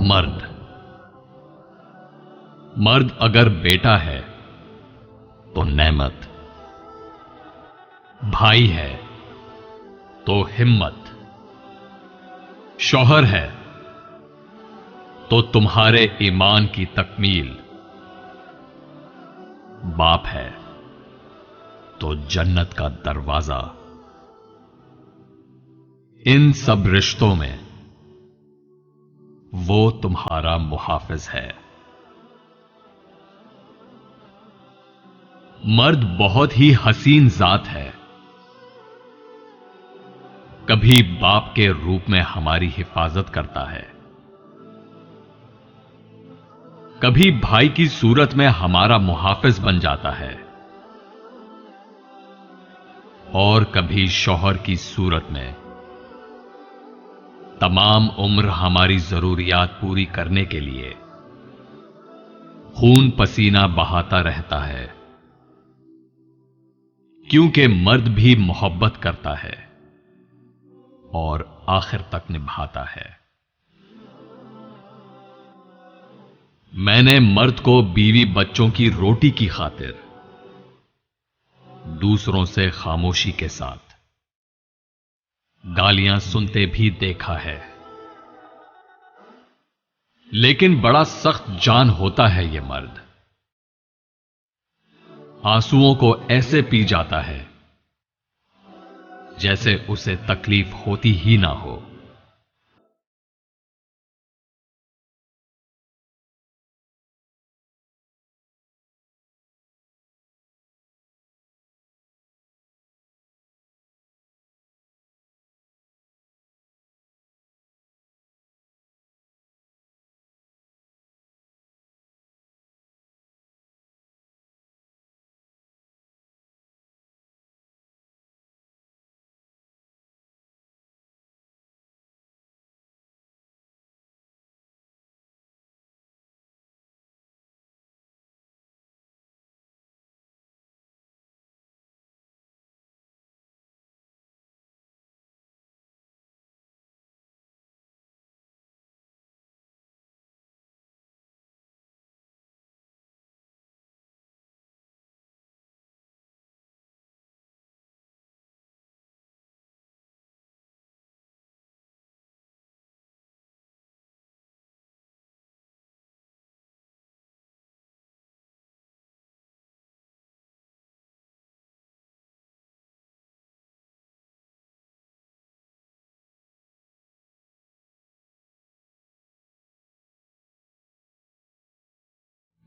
मर्द मर्द अगर बेटा है तो नेमत, भाई है तो हिम्मत, शौहर है तो तुम्हारे ईमान की तकमील, बाप है तो जन्नत का दरवाजा। इन सब रिश्तों में वो तुम्हारा मुहाफिज है। मर्द बहुत ही हसीन जात है। कभी बाप के रूप में हमारी हिफाजत करता है, कभी भाई की सूरत में हमारा मुहाफिज बन जाता है, और कभी शौहर की सूरत में तमाम उम्र हमारी जरूरियात पूरी करने के लिए खून पसीना बहाता रहता है, क्योंकि मर्द भी मोहब्बत करता है और आखिर तक निभाता है। मैंने मर्द को बीवी बच्चों की रोटी की खातिर दूसरों से खामोशी के साथ गालियां सुनते भी देखा है, लेकिन बड़ा सख्त जान होता है यह मर्द। आंसुओं को ऐसे पी जाता है जैसे उसे तकलीफ होती ही ना हो।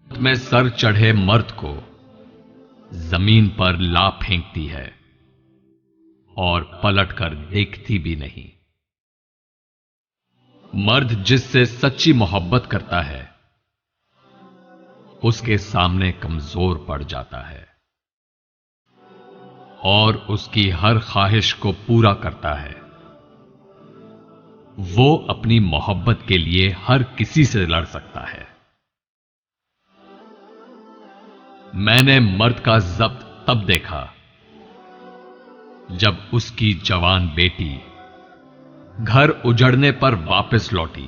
में सर चढ़े मर्द को जमीन पर ला फेंकती है और पलटकर देखती भी नहीं। मर्द जिससे सच्ची मोहब्बत करता है उसके सामने कमजोर पड़ जाता है और उसकी हर ख्वाहिश को पूरा करता है। वो अपनी मोहब्बत के लिए हर किसी से लड़ सकता है। मैंने मर्द का जब्त तब देखा जब उसकी जवान बेटी घर उजड़ने पर वापस लौटी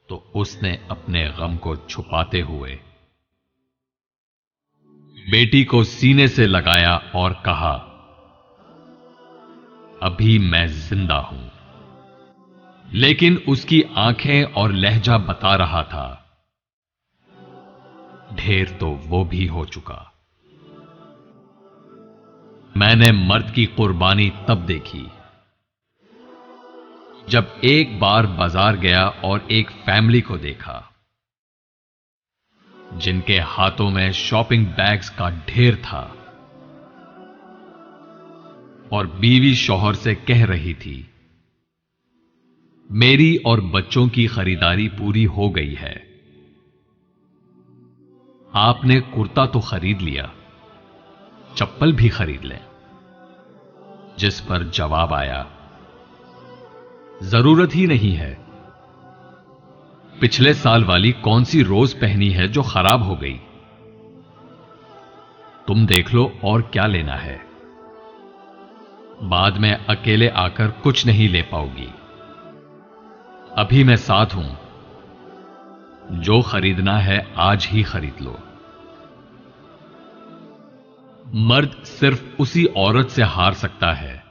तो उसने अपने गम को छुपाते हुए बेटी को सीने से लगाया और कहा, अभी मैं जिंदा हूं। लेकिन उसकी आंखें और लहजा बता रहा था, ढेर तो वो भी हो चुका। मैंने मर्द की कुर्बानी तब देखी जब एक बार बाजार गया और एक फैमिली को देखा जिनके हाथों में शॉपिंग बैग्स का ढेर था और बीवी शौहर से कह रही थी, मेरी और बच्चों की खरीदारी पूरी हो गई है, आपने कुर्ता तो खरीद लिया, चप्पल भी खरीद लें। जिस पर जवाब आया, जरूरत ही नहीं है। पिछले साल वाली कौन सी रोज पहनी है जो खराब हो गई? तुम देख लो और क्या लेना है। बाद में अकेले आकर कुछ नहीं ले पाओगी। अभी मैं साथ हूं, जो खरीदना है आज ही खरीद लो। मर्द सिर्फ उसी औरत से हार सकता है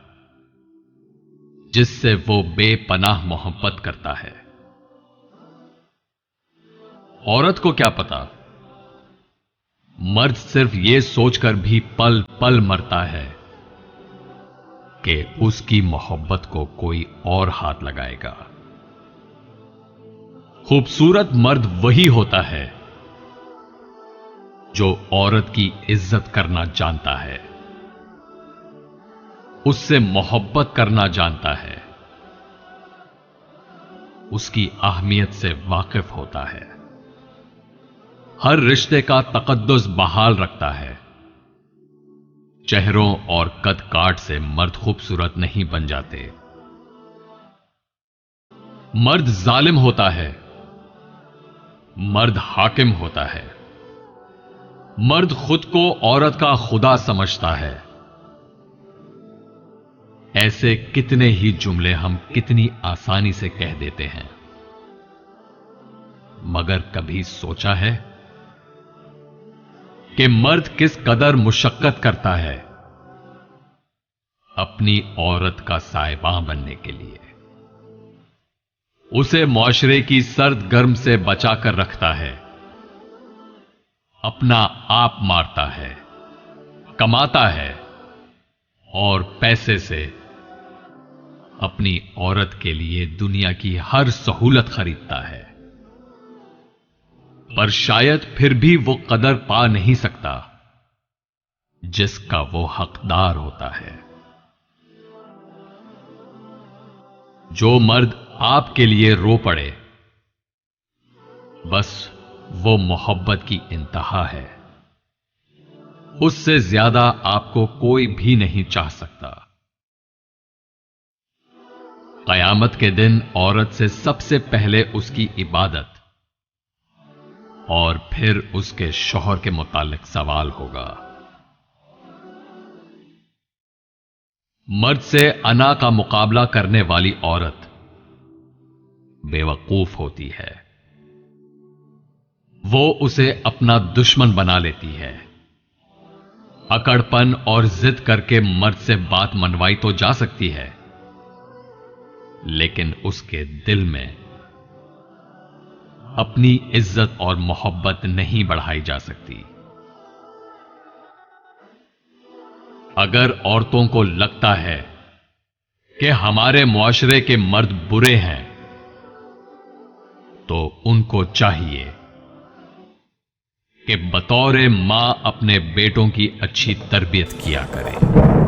जिससे वो बेपनाह मोहब्बत करता है। औरत को क्या पता, मर्द सिर्फ ये सोचकर भी पल पल मरता है कि उसकी मोहब्बत को कोई और हाथ लगाएगा। खूबसूरत मर्द वही होता है जो औरत की इज्जत करना जानता है, उससे मोहब्बत करना जानता है, उसकी अहमियत से वाकिफ होता है, हर रिश्ते का तकद्दुस बहाल रखता है। चेहरों और कद काट से मर्द खूबसूरत नहीं बन जाते। मर्द जालिम होता है, मर्द हाकिम होता है। मर्द खुद को औरत का खुदा समझता है। ऐसे कितने ही जुमले हम कितनी आसानी से कह देते हैं, मगर कभी सोचा है कि मर्द किस कदर मुशक्कत करता है अपनी औरत का साहिबां बनने के लिए। उसे मुआशरे की सर्द गर्म से बचाकर रखता है, अपना आप मारता है, कमाता है और पैसे से अपनी औरत के लिए दुनिया की हर सहूलत खरीदता है। पर शायद फिर भी वो कदर पा नहीं सकता जिसका वो हकदार होता है। जो मर्द आपके लिए रो पड़े, बस वो मोहब्बत की इंतहा है। उससे ज्यादा आपको कोई भी नहीं चाह सकता। कयामत के दिन औरत से सबसे पहले उसकी इबादत और फिर उसके शौहर के मुतालिक सवाल होगा। मर्द से अना का मुकाबला करने वाली औरत बेवकूफ होती है। वो उसे अपना दुश्मन बना लेती है। अकड़पन और जिद करके मर्द से बात मनवाई तो जा सकती है, लेकिन उसके दिल में अपनी इज्जत और मोहब्बत नहीं बढ़ाई जा सकती। अगर औरतों को लगता है कि हमारे मुआशरे के मर्द बुरे हैं, तो उनको चाहिए कि बतौर मां अपने बेटों की अच्छी तरबियत किया करें।